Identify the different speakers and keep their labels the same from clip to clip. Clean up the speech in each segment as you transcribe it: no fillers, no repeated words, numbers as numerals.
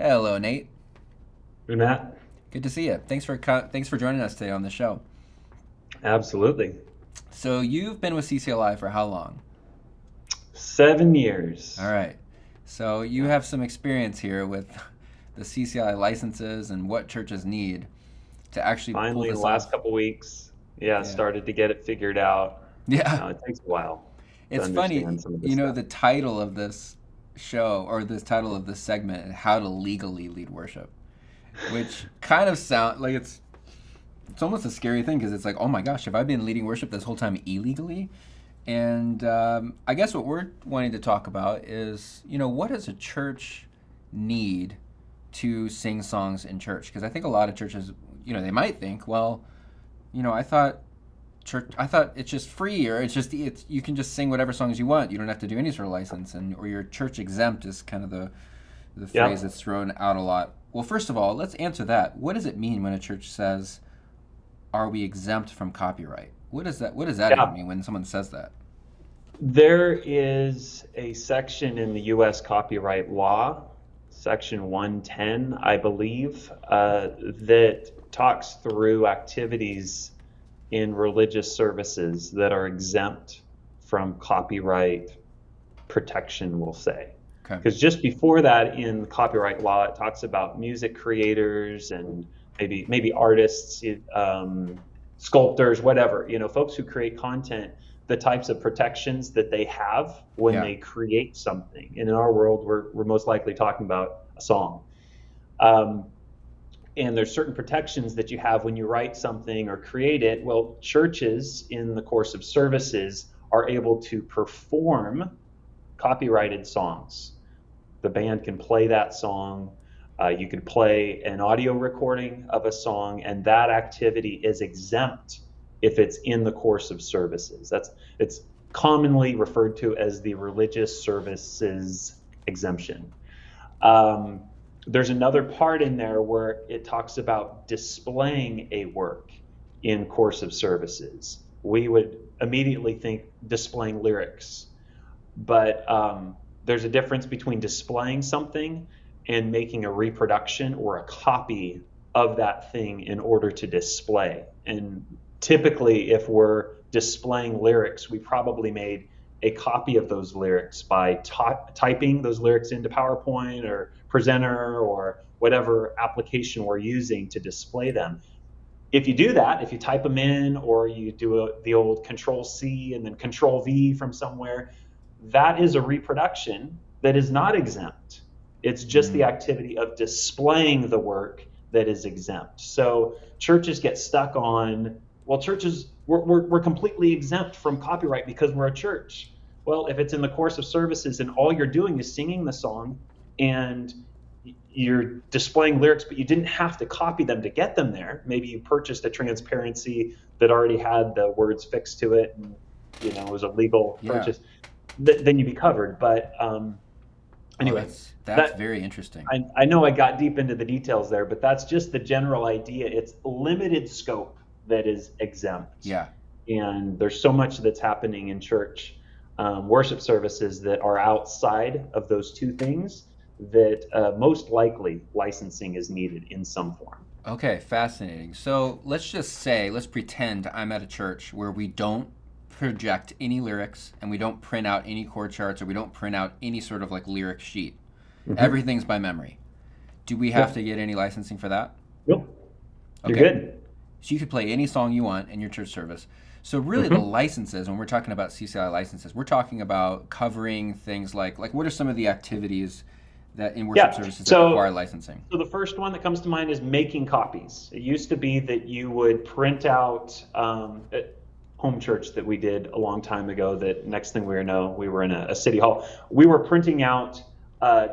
Speaker 1: Hello, Nate.
Speaker 2: Hey, Matt.
Speaker 1: Good to see you. Thanks for joining us today on the show.
Speaker 2: Absolutely.
Speaker 1: So you've been with CCLI for how long?
Speaker 2: 7 years.
Speaker 1: All right. So you
Speaker 2: Yeah.
Speaker 1: have some experience here with the CCLI licenses and what churches need to actually pull
Speaker 2: Finally, the
Speaker 1: this
Speaker 2: last
Speaker 1: off.
Speaker 2: couple weeks, yeah,
Speaker 1: Yeah.
Speaker 2: started to get it figured out.
Speaker 1: Yeah.
Speaker 2: It takes a while to
Speaker 1: It's funny,
Speaker 2: understand some of this stuff.
Speaker 1: the title of this show or this title of this segment, How to Legally Lead Worship, which kind of sound like it's almost a scary thing because it's like, oh my gosh, have I been leading worship this whole time illegally? And I guess what we're wanting to talk about is, what does a church need to sing songs in church? Because I think a lot of churches, they might think, well, I thought I thought it's just free, or it's you can just sing whatever songs you want. You don't have to do any sort of license, and or you're church exempt is kind of the phrase
Speaker 2: Yep.
Speaker 1: that's thrown out a lot. Well, first of all, let's answer that. What does it mean when a church says, "Are we exempt from copyright?" What does that even
Speaker 2: Yeah.
Speaker 1: mean when someone says that?
Speaker 2: There is a section in the U.S. copyright law, section 110, I believe, that talks through activities in religious services that are exempt from copyright protection, we'll say.
Speaker 1: Okay.
Speaker 2: Because just before that, in copyright law, it talks about music creators and maybe artists, sculptors, whatever. Folks who create content, the types of protections that they have when
Speaker 1: Yeah.
Speaker 2: they create something. And in our world, we're most likely talking about a song. Um, and there's certain protections that you have when you write something or create it. Well, churches in the course of services are able to perform copyrighted songs. The band can play that song. You could play an audio recording of a song, and that activity is exempt if it's in the course of services. It's commonly referred to as the religious services exemption. Um, there's another part in there where it talks about displaying a work in course of services. We would immediately think displaying lyrics, but there's a difference between displaying something and making a reproduction or a copy of that thing in order to display. And typically, if we're displaying lyrics, we probably made a copy of those lyrics by typing those lyrics into PowerPoint or Presenter or whatever application we're using to display them. If you do that, if you type them in or you do the old Control C and then Control V from somewhere, that is a reproduction that is not exempt. It's just the
Speaker 1: Mm.
Speaker 2: activity of displaying the work that is exempt. So churches get stuck on, well, churches, we're completely exempt from copyright because we're a church. Well, if it's in the course of services and all you're doing is singing the song and you're displaying lyrics, but you didn't have to copy them to get them there. Maybe you purchased a transparency that already had the words fixed to it and it was a legal
Speaker 1: Yeah.
Speaker 2: purchase, then you'd be covered. But
Speaker 1: Oh,
Speaker 2: anyway,
Speaker 1: that's
Speaker 2: that
Speaker 1: very interesting.
Speaker 2: I know I got deep into the details there, but that's just the general idea. It's limited scope that is exempt,
Speaker 1: Yeah.
Speaker 2: and there's so much that's happening in church worship services that are outside of those two things that most likely licensing is needed in some form.
Speaker 1: Okay, fascinating. So let's pretend I'm at a church where we don't project any lyrics and we don't print out any chord charts or we don't print out any sort of like lyric sheet.
Speaker 2: Mm-hmm.
Speaker 1: Everything's by memory. Do we have to
Speaker 2: Yep.
Speaker 1: get any licensing for that?
Speaker 2: Yep. You're
Speaker 1: Okay.
Speaker 2: good.
Speaker 1: So you could play any song you want in your church service. So really the
Speaker 2: Mm-hmm.
Speaker 1: licenses, when we're talking about CCI licenses, we're talking about covering things like what are some of the activities that in worship
Speaker 2: Yeah.
Speaker 1: services that require
Speaker 2: So
Speaker 1: licensing?
Speaker 2: So the first one that comes to mind is making copies. It used to be that you would print out at home church that we did a long time ago. That next thing we know, we were in a city hall. We were printing out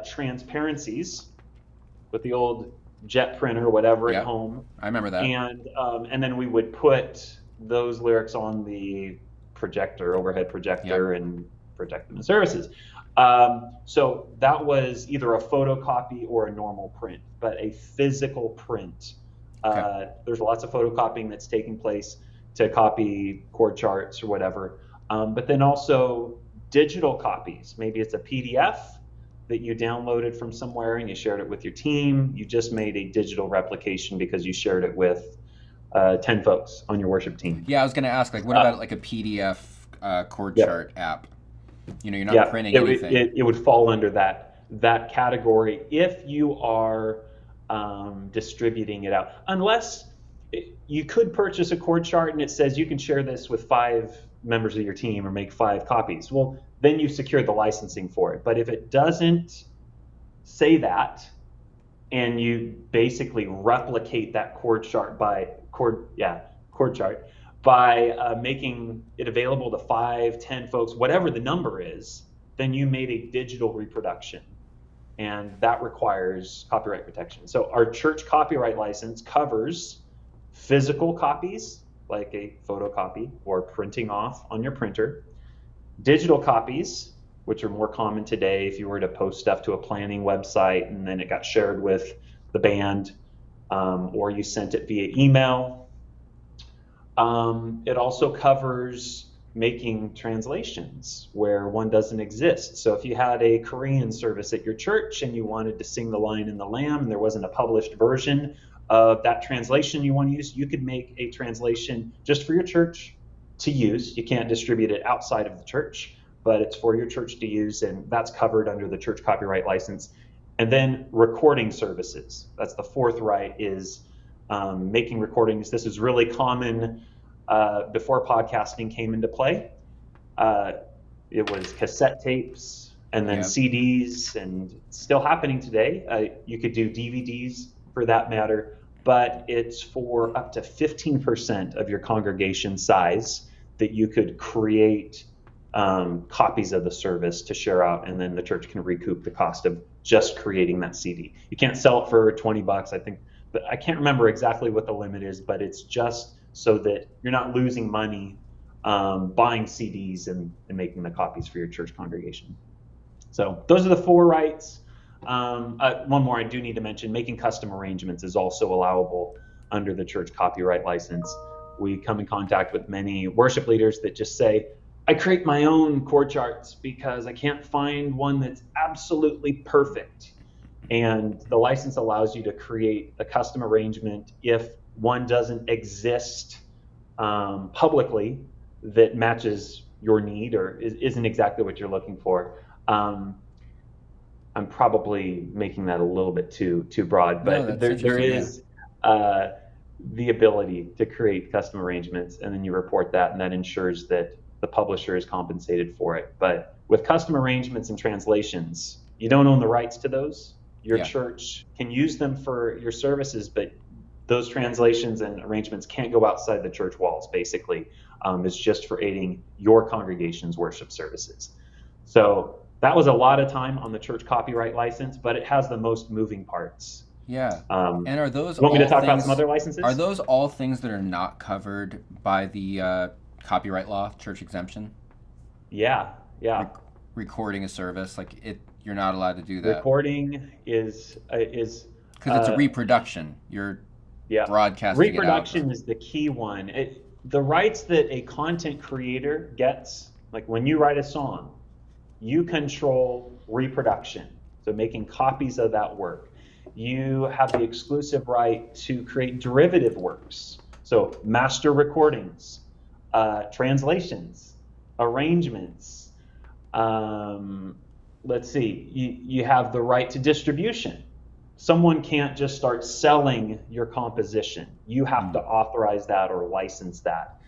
Speaker 2: transparencies with the old jet printer, whatever, at
Speaker 1: Yeah,
Speaker 2: home,
Speaker 1: I remember that.
Speaker 2: and then we would put those lyrics on the projector, overhead
Speaker 1: Yep.
Speaker 2: projector, and project them in services. So that was either a photocopy or a normal print, but a physical print.
Speaker 1: Okay.
Speaker 2: There's lots of photocopying that's taking place to copy chord charts or whatever, but then also digital copies. Maybe it's a PDF that you downloaded from somewhere and you shared it with your team. You just made a digital replication because you shared it with 10 folks on your worship team.
Speaker 1: Yeah, I was going to ask, like, what about like a PDF chord
Speaker 2: Yep.
Speaker 1: chart app? You're not
Speaker 2: Yeah,
Speaker 1: printing anything.
Speaker 2: it would fall under that category if you are distributing it out. Unless you could purchase a chord chart and it says you can share this with 5 members of your team or make 5 copies. Well, then you've secured the licensing for it. But if it doesn't say that, and you basically replicate that chord chart by making it available to 5, 10 folks, whatever the number is, then you made a digital reproduction, and that requires copyright protection. So our church copyright license covers physical copies, like a photocopy or printing off on your printer, digital copies, which are more common today if you were to post stuff to a planning website and then it got shared with the band, or you sent it via email. It also covers making translations where one doesn't exist. So if you had a Korean service at your church and you wanted to sing The Lion and the Lamb and there wasn't a published version of that translation you want to use, you could make a translation just for your church to use. You can't distribute it outside of the church, but it's for your church to use, and that's covered under the church copyright license. And then recording services. That's the fourth right, is making recordings. This is really common before podcasting came into play. It was cassette tapes and then CDs, and it's still happening today. You could do DVDs for that matter, but it's for up to 15% of your congregation size that you could create copies of the service to share out, and then the church can recoup the cost of just creating that CD. You can't sell it for $20, I think, but I can't remember exactly what the limit is, but it's just so that you're not losing money buying CDs and making the copies for your church congregation. So those are the 4 rights. One more I do need to mention: making custom arrangements is also allowable under the church copyright license. We come in contact with many worship leaders that just say, I create my own chord charts because I can't find one that's absolutely perfect. And the license allows you to create a custom arrangement if one doesn't exist publicly that matches your need or isn't exactly what you're looking for. I'm probably making that a little bit too broad, but there is the ability to create custom arrangements, and then you report that, and that ensures that the publisher is compensated for it. But with custom arrangements and translations, you don't own the rights to those. Your church can use them for your services, but those translations and arrangements can't go outside the church walls, basically. It's just for aiding your congregation's worship services. So that was a lot of time on the church copyright license, but it has the most moving parts.
Speaker 1: Yeah. And are those
Speaker 2: you want me to talk
Speaker 1: things,
Speaker 2: about some other licenses?
Speaker 1: Are those all things that are not covered by the copyright law, church exemption?
Speaker 2: Yeah.
Speaker 1: Recording a service, you're not allowed to do that.
Speaker 2: Recording is
Speaker 1: because it's a reproduction. You're broadcasting.
Speaker 2: Reproduction is the key one. The rights that a content creator gets, like when you write a song, you control reproduction, so making copies of that work. You have the exclusive right to create derivative works, so master recordings, translations, arrangements. Let's see, you have the right to distribution. Someone can't just start selling your composition. You have to authorize that or license that.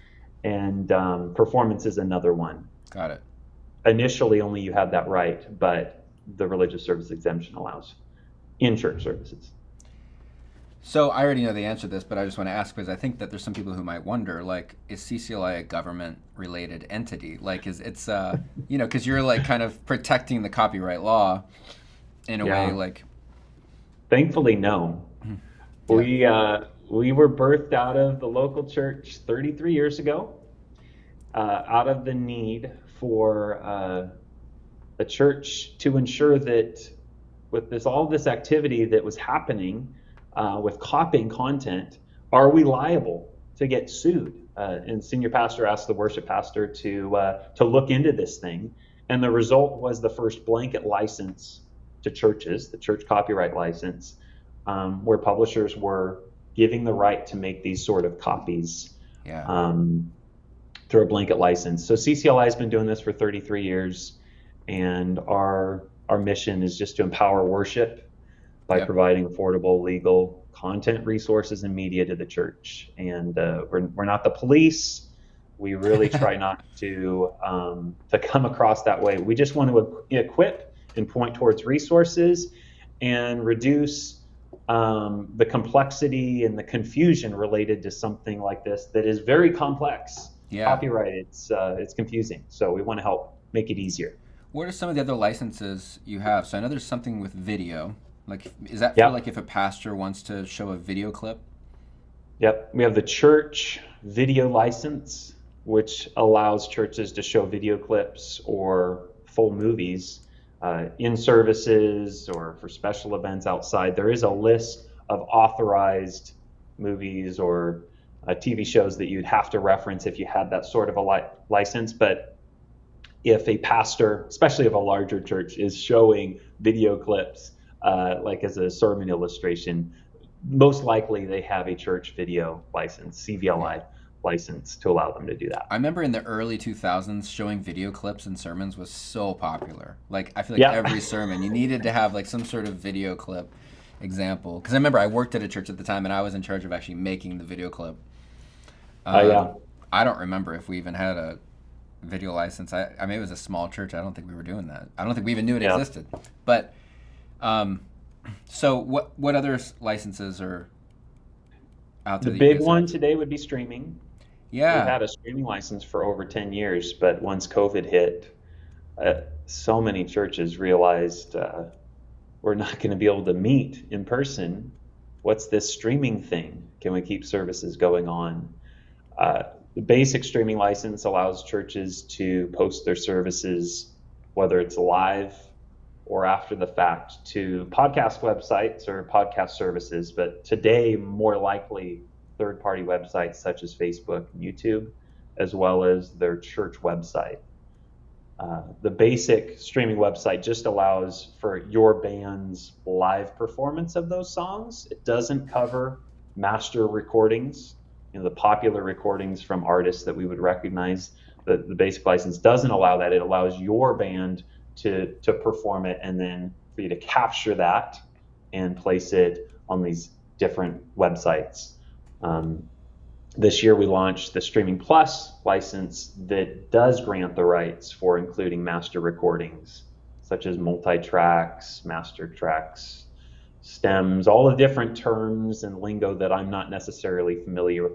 Speaker 2: And performance is another one.
Speaker 1: Got it.
Speaker 2: Initially, only you have that right, but the religious service exemption allows in church services.
Speaker 1: So I already know the answer to this, but I just want to ask because I think that there's some people who might wonder, is CCLI a government-related entity? Because you're kind of protecting the copyright law in a way,
Speaker 2: Thankfully, no. Yeah. We were birthed out of the local church 33 years ago, out of the need for the church to ensure that with all this activity that was happening with copying content, are we liable to get sued? And senior pastor asked the worship pastor to look into this thing, and the result was the first blanket license to churches, the church copyright license, where publishers were giving the right to make these sort of copies
Speaker 1: Yeah.
Speaker 2: through a blanket license. So CCLI has been doing this for 33 years, and our mission is just to empower worship by
Speaker 1: Yep.
Speaker 2: providing affordable, legal content, resources, and media to the church. And we're not the police. We really try not to come across that way. We just want to equip and point towards resources and reduce the complexity and the confusion related to something like this that is very complex.
Speaker 1: Yeah.
Speaker 2: Copyright, it's confusing. So we want to help make it easier.
Speaker 1: What are some of the other licenses you have? So I know there's something with video. Like, is that for like
Speaker 2: Yep.
Speaker 1: if a pastor wants to show a video clip?
Speaker 2: Yep. We have the church video license, which allows churches to show video clips or full movies in services or for special events outside. There is a list of authorized movies or TV shows that you'd have to reference if you had that sort of a license. But if a pastor, especially of a larger church, is showing video clips like as a sermon illustration, most likely they have a church video license,
Speaker 1: Yeah.
Speaker 2: CVLI license, to allow them to do that.
Speaker 1: I remember in the early 2000s, showing video clips in sermons was so popular. Like, I feel like
Speaker 2: Yeah.
Speaker 1: every sermon, you needed to have like some sort of video clip example. Because I remember I worked at a church at the time and I was in charge of actually making the video clip.
Speaker 2: Yeah.
Speaker 1: I don't remember if we even had a video license. I mean, it was a small church. I don't think we were doing that. I don't think we even knew it
Speaker 2: Yeah.
Speaker 1: existed. But um, so what other licenses are out
Speaker 2: The
Speaker 1: there that you
Speaker 2: big
Speaker 1: guys
Speaker 2: one
Speaker 1: have?
Speaker 2: today would be streaming. We've
Speaker 1: Yeah.
Speaker 2: had a streaming license for over 10 years, but once COVID hit, so many churches realized we're not going to be able to meet in person. What's this streaming thing? Can we keep services going on? Uh, the basic streaming license allows churches to post their services, whether it's live or after the fact, to podcast websites or podcast services. But today, more likely, third-party websites such as Facebook and YouTube, as well as their church website. The basic streaming website just allows for your band's live performance of those songs. It doesn't cover master recordings, the popular recordings from artists that we would recognize. The basic license doesn't allow that. It allows your band to perform it and then for you to capture that and place it on these different websites. This year we launched the Streaming Plus license that does grant the rights for including master recordings, such as multi-tracks, master tracks, stems, all the different terms and lingo that I'm not necessarily familiar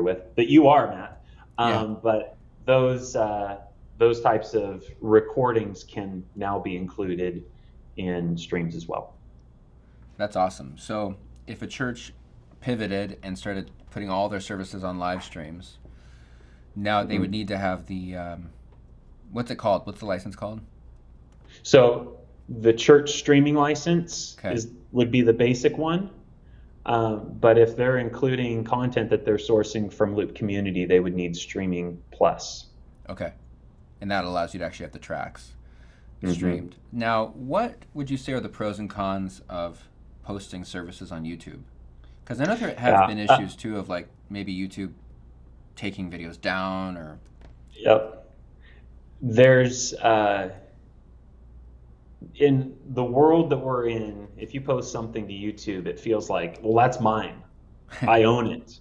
Speaker 2: with, that you are, Matt.
Speaker 1: Yeah.
Speaker 2: But those types of recordings can now be included in streams as well.
Speaker 1: That's awesome. So if a church pivoted and started putting all their services on live streams, now they would need to have the what's it called? What's the license called?
Speaker 2: So the church streaming license
Speaker 1: Okay.
Speaker 2: would be the basic one. But if they're including content that they're sourcing from Loop Community, they would need Streaming Plus.
Speaker 1: Okay. And that allows you to actually have the tracks
Speaker 2: Mhm.
Speaker 1: streamed. Now, what would you say are the pros and cons of posting services on YouTube? Because I know there have
Speaker 2: Yeah.
Speaker 1: been issues too of like maybe YouTube taking videos down or
Speaker 2: Yep. There's in the world that we're in, if you post something to YouTube, it feels like, well, that's mine. I own it.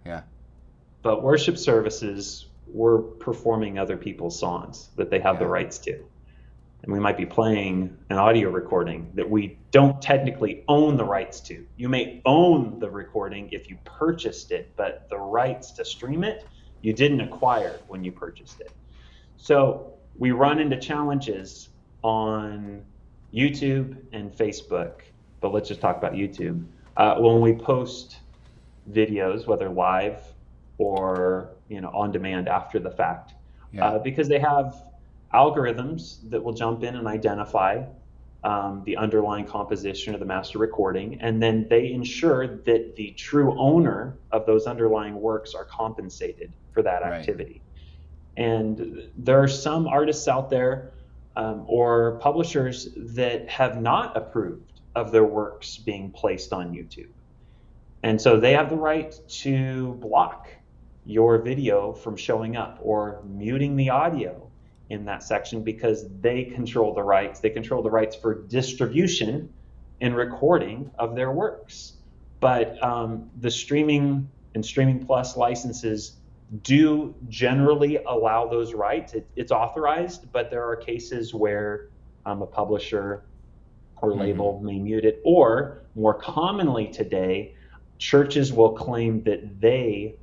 Speaker 1: yeah.
Speaker 2: But worship services, we're performing other people's songs that they have the
Speaker 1: Yeah.
Speaker 2: rights to. And we might be playing an audio recording that we don't technically own the rights to. You may own the recording if you purchased it, but the rights to stream it, you didn't acquire when you purchased it. So we run into challenges on YouTube and Facebook, but let's just talk about YouTube. When we post videos, whether live or on demand after the fact,
Speaker 1: Yeah.
Speaker 2: because they have algorithms that will jump in and identify the underlying composition of the master recording, and then they ensure that the true owner of those underlying works are compensated for that
Speaker 1: Right.
Speaker 2: activity. And there are some artists out there or publishers that have not approved of their works being placed on YouTube. And so they have the right to block your video from showing up or muting the audio in that section because they control the rights. They control the rights for distribution and recording of their works. But the streaming and streaming plus licenses do generally allow those rights. It's authorized, but there are cases where a publisher or label may mute it. Or more commonly today, churches will claim that they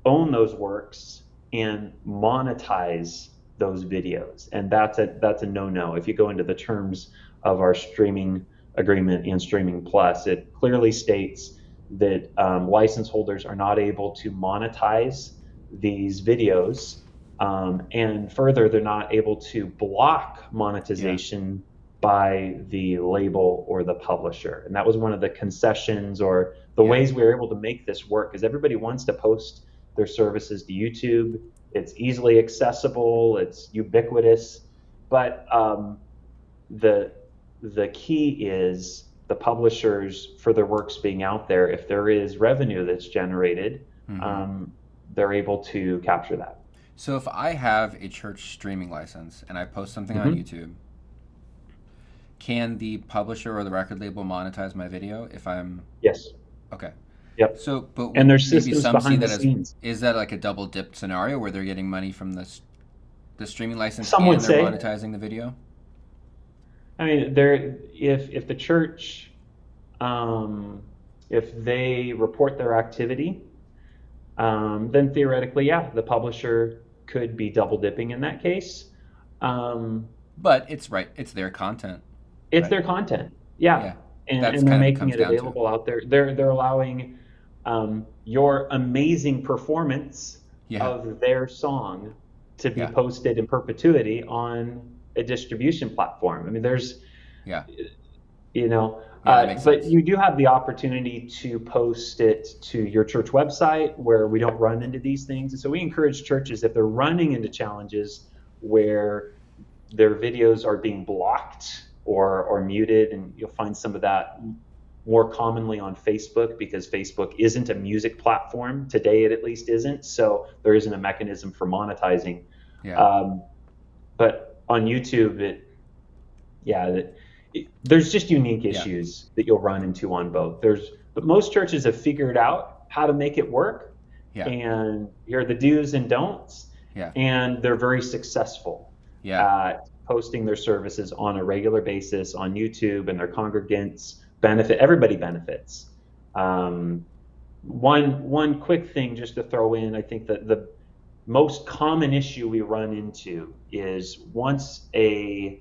Speaker 2: own those works and monetize those videos, and that's a no-no. If you go into the terms of our streaming agreement and Streaming Plus, it clearly states that license holders are not able to monetize these videos, and further, they're not able to block monetization by the label or the publisher. And that was one of the concessions or the ways we were able to make this work, because everybody wants to post their services to YouTube. It's easily accessible, it's ubiquitous, but the key is the publishers, for their works being out there, if there is revenue that's generated, they're able to capture that.
Speaker 1: So if I have a church streaming license and I post something on YouTube, can the publisher or the record label monetize my video if I'm...
Speaker 2: Yes.
Speaker 1: Okay.
Speaker 2: Yep.
Speaker 1: So, but
Speaker 2: and there's
Speaker 1: maybe
Speaker 2: systems
Speaker 1: some see
Speaker 2: behind
Speaker 1: that
Speaker 2: the
Speaker 1: as,
Speaker 2: scenes.
Speaker 1: is that like a double dip scenario where they're getting money from the streaming license
Speaker 2: Some
Speaker 1: and
Speaker 2: would
Speaker 1: they're
Speaker 2: say
Speaker 1: monetizing the video?
Speaker 2: I mean, if the church, if they report their activity, then theoretically, yeah, the publisher could be double dipping in that case.
Speaker 1: But it's their content.
Speaker 2: It's
Speaker 1: right?
Speaker 2: their content, yeah. And
Speaker 1: That's
Speaker 2: they're
Speaker 1: kind of
Speaker 2: making
Speaker 1: comes
Speaker 2: it
Speaker 1: down to
Speaker 2: available out there. They're allowing your amazing performance of their song to be posted in perpetuity on a distribution platform. I mean, there's, you know, but
Speaker 1: sense.
Speaker 2: you do have the opportunity to post it to your church website where we don't run into these things. And so we encourage churches, if they're running into challenges where their videos are being blocked or muted, and you'll find some of that more commonly on Facebook, because Facebook isn't a music platform. Today it at least isn't. So there isn't a mechanism for monetizing. But on YouTube, there's just unique issues that you'll run into on both. But most churches have figured out how to make it work. And here are the do's and don'ts. And they're very successful at posting their services on a regular basis on YouTube, and their congregants benefit. Everybody benefits. One quick thing just to throw in, I think that the most common issue we run into is once a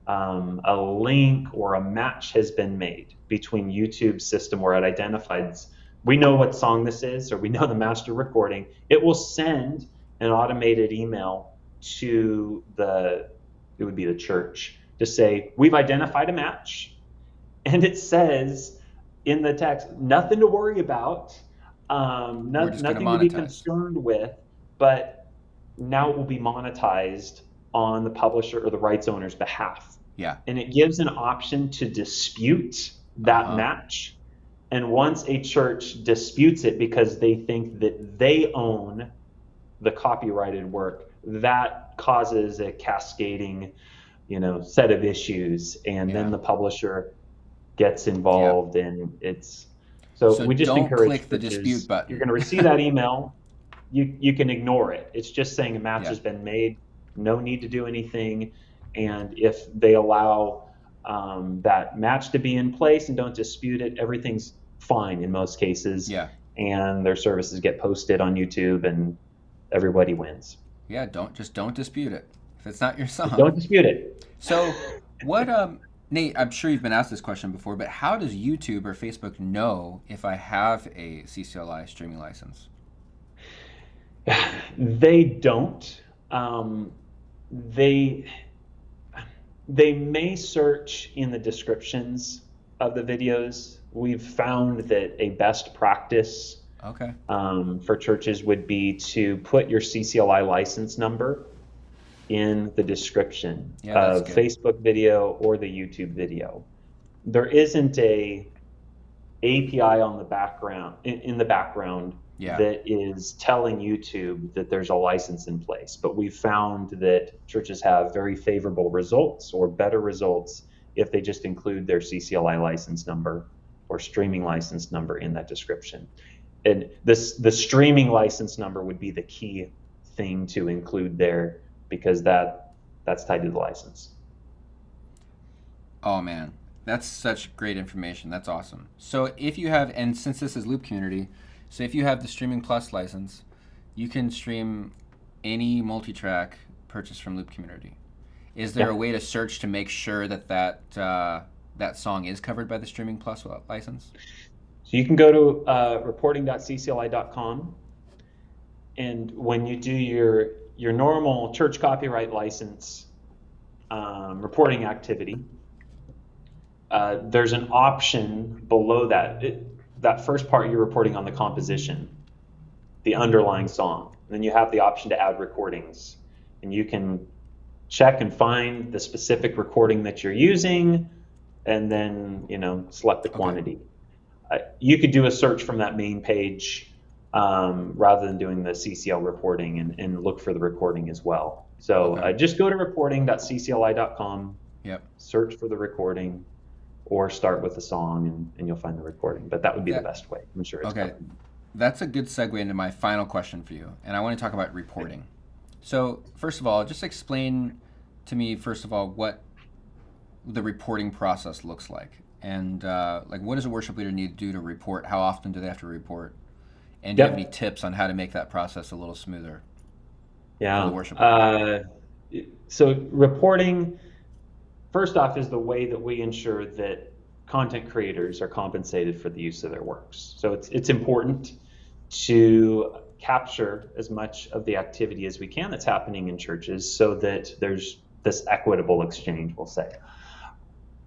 Speaker 2: link or a match has been made between YouTube's system where it identifies, we know what song this is, or we know the master recording, it will send an automated email to it would be the church, to say, we've identified a match, and it says in the text, nothing to worry about, nothing to be concerned with, but now it will be monetized on the publisher or the rights owner's behalf. And it gives an option to dispute that match. And once a church disputes it because they think that they own the copyrighted work, that causes a cascading, set of issues, and then the publisher gets involved, and it's so we just
Speaker 1: don't
Speaker 2: encourage
Speaker 1: click the dispute button.
Speaker 2: You're going to receive that email. You can ignore it. It's just saying a match has been made. No need to do anything. And if they allow that match to be in place and don't dispute it, everything's fine in most cases. And their services get posted on YouTube, and everybody wins.
Speaker 1: Don't dispute it. If it's not your song,
Speaker 2: don't dispute it.
Speaker 1: So what, Nate, I'm sure you've been asked this question before, but how does YouTube or Facebook know if I have a CCLI streaming license?
Speaker 2: They don't. They may search in the descriptions of the videos. We've found that a best practice for churches would be to put your CCLI license number in the description
Speaker 1: Yeah, that's
Speaker 2: of
Speaker 1: good.
Speaker 2: Facebook video or the YouTube video. There isn't a API on the background in the background
Speaker 1: Yeah.
Speaker 2: that is telling YouTube that there's a license in place. But we've found that churches have very favorable results or better results if they just include their CCLI license number or streaming license number in that description. And the streaming license number would be the key thing to include there because that's tied to the license.
Speaker 1: Oh man, that's such great information. That's awesome. So if you have, and since this is Loop Community, so if you have the Streaming Plus license, you can stream any multi-track purchased from Loop Community. Is there
Speaker 2: Yeah.
Speaker 1: a way to search to make sure that that song is covered by the Streaming Plus license?
Speaker 2: So you can go to reporting.ccli.com, and when you do your normal church copyright license reporting activity, there's an option below that. That first part you're reporting on the composition, the underlying song. And then you have the option to add recordings, and you can check and find the specific recording that you're using, and then select the
Speaker 1: Okay.
Speaker 2: quantity. You could do a search from that main page rather than doing the CCL reporting and look for the recording as well. So
Speaker 1: Okay.
Speaker 2: just go to reporting.ccli.com,
Speaker 1: Yep.
Speaker 2: search for the recording, or start with the song and you'll find the recording. But that would be the
Speaker 1: That
Speaker 2: best way. I'm sure it's
Speaker 1: okay.
Speaker 2: covered.
Speaker 1: That's a good segue into my final question for you, and I want to talk about reporting. So first of all, just explain to me first of all what the reporting process looks like, and like what does a worship leader need to do to report? How often do they have to report? And do you have any
Speaker 2: Yep.
Speaker 1: tips on how to make that process a little smoother for the
Speaker 2: Yeah.
Speaker 1: worship leader?
Speaker 2: So reporting, first off, is the way that we ensure that content creators are compensated for the use of their works. So it's important to capture as much of the activity as we can that's happening in churches so that there's this equitable exchange, we'll say.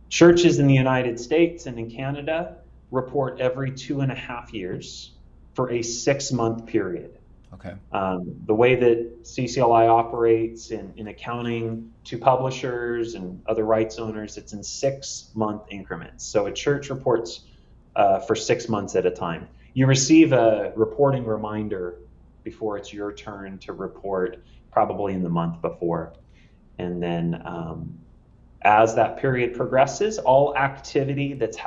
Speaker 2: Churches in the United States and in Canada report every 2.5 years for a 6-month period.
Speaker 1: Okay.
Speaker 2: The way that CCLI operates in accounting to publishers and other rights owners, it's in 6-month increments. So a church reports for 6 months at a time. You receive a reporting reminder before it's your turn to report, probably in the month before. And then as that period progresses, all activity that's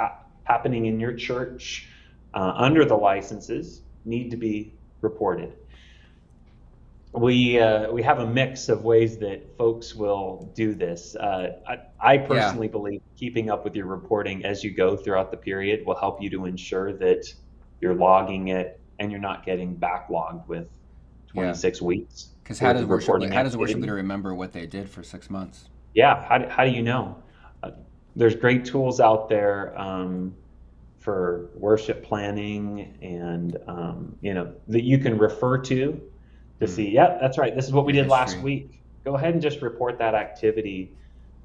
Speaker 2: happening in your church under the licenses need to be reported. We have a mix of ways that folks will do this. I personally believe keeping up with your reporting as you go throughout the period will help you to ensure that you're logging it and you're not getting backlogged with
Speaker 1: Yeah.
Speaker 2: 26 weeks
Speaker 1: Because
Speaker 2: worth of reporting
Speaker 1: how does a worship
Speaker 2: activity.
Speaker 1: leader remember what they did for 6 months?
Speaker 2: Yeah, how do you know? There's great tools out there for worship planning and that you can refer to see, yeah, that's right, this is what we
Speaker 1: Your
Speaker 2: did last
Speaker 1: history.
Speaker 2: week. Go ahead and just report that activity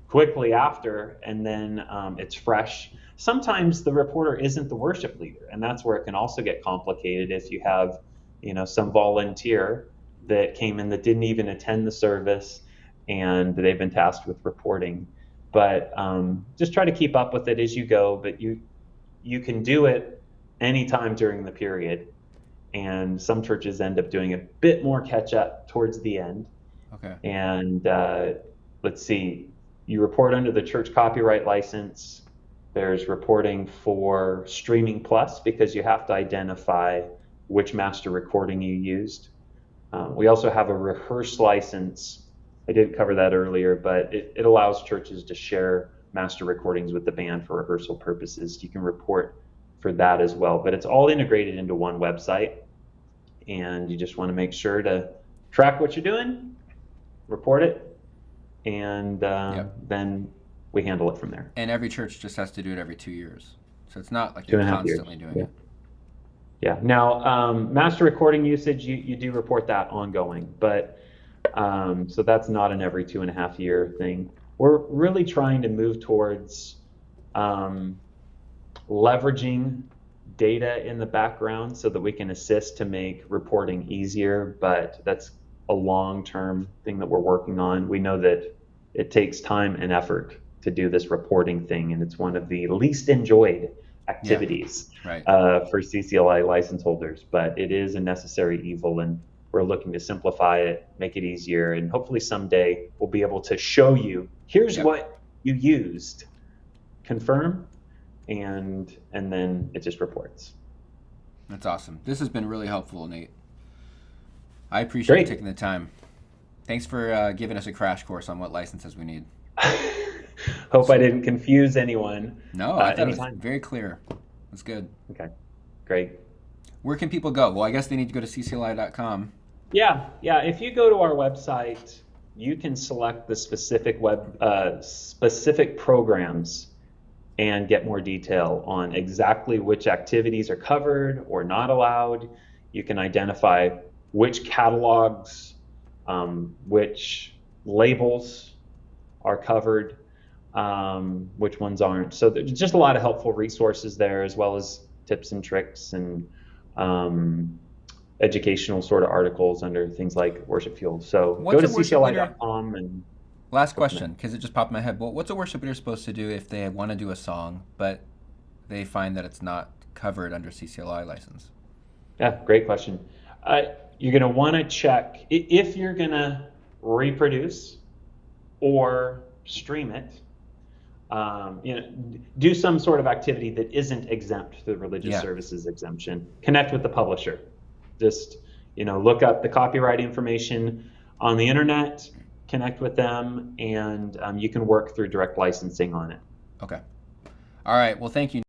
Speaker 2: quickly after, and then it's fresh. Sometimes the reporter isn't the worship leader, and that's where it can also get complicated if you have some volunteer that came in that didn't even attend the service and they've been tasked with reporting. But just try to keep up with it as you go, but you can do it anytime during the period. And some churches end up doing a bit more catch up towards the end.
Speaker 1: Okay.
Speaker 2: And let's see, you report under the church copyright license. There's reporting for Streaming Plus because you have to identify which master recording you used. We also have a rehearse license. I didn't cover that earlier, but it allows churches to share master recordings with the band for rehearsal purposes. You can report for that as well, but it's all integrated into one website, and you just want to make sure to track what you're doing, report it, and then we handle it from there.
Speaker 1: And every church just has to do it every 2 years. So it's not like
Speaker 2: 2.5
Speaker 1: you're
Speaker 2: years.
Speaker 1: constantly doing it.
Speaker 2: Yeah. Now, master recording usage, you do report that ongoing, but so that's not an every 2.5 year thing. We're really trying to move towards leveraging data in the background so that we can assist to make reporting easier, but that's a long-term thing that we're working on. We know that it takes time and effort to do this reporting thing, and it's one of the least enjoyed
Speaker 1: Yeah.
Speaker 2: activities
Speaker 1: Right.
Speaker 2: for CCLI license holders, but it is a necessary evil, and we're looking to simplify it, make it easier, and hopefully someday we'll be able to show you, here's
Speaker 1: Yep.
Speaker 2: what you used, confirm, and then it just reports.
Speaker 1: That's awesome. This has been really helpful, Nate. I appreciate you
Speaker 2: Great.
Speaker 1: taking the time. Thanks for giving us a crash course on what licenses we need.
Speaker 2: Hope I didn't confuse anyone.
Speaker 1: No, I thought it was
Speaker 2: Anytime.
Speaker 1: very clear. That's good.
Speaker 2: Okay, great.
Speaker 1: Where can people go? Well, I guess they need to go to ccli.com.
Speaker 2: Yeah. If you go to our website, you can select the specific programs and get more detail on exactly which activities are covered or not allowed. You can identify which catalogs, which labels are covered, which ones aren't. So there's just a lot of helpful resources there, as well as tips and tricks and educational sort of articles under things like Worship Fuel. So go
Speaker 1: What's
Speaker 2: to
Speaker 1: a worship leader?
Speaker 2: ccli.com and
Speaker 1: Last
Speaker 2: go from there.
Speaker 1: question, because it just popped in my head. Well, what's a worship leader supposed to do if they want to do a song, but they find that it's not covered under CCLI license?
Speaker 2: Yeah, great question. You're going to want to check if you're going to reproduce or stream it. Do some sort of activity that isn't exempt to the religious
Speaker 1: Yeah.
Speaker 2: services exemption. Connect with the publisher. Just look up the copyright information on the internet, connect with them, and you can work through direct licensing on it.
Speaker 1: Okay. All right. Well, thank you,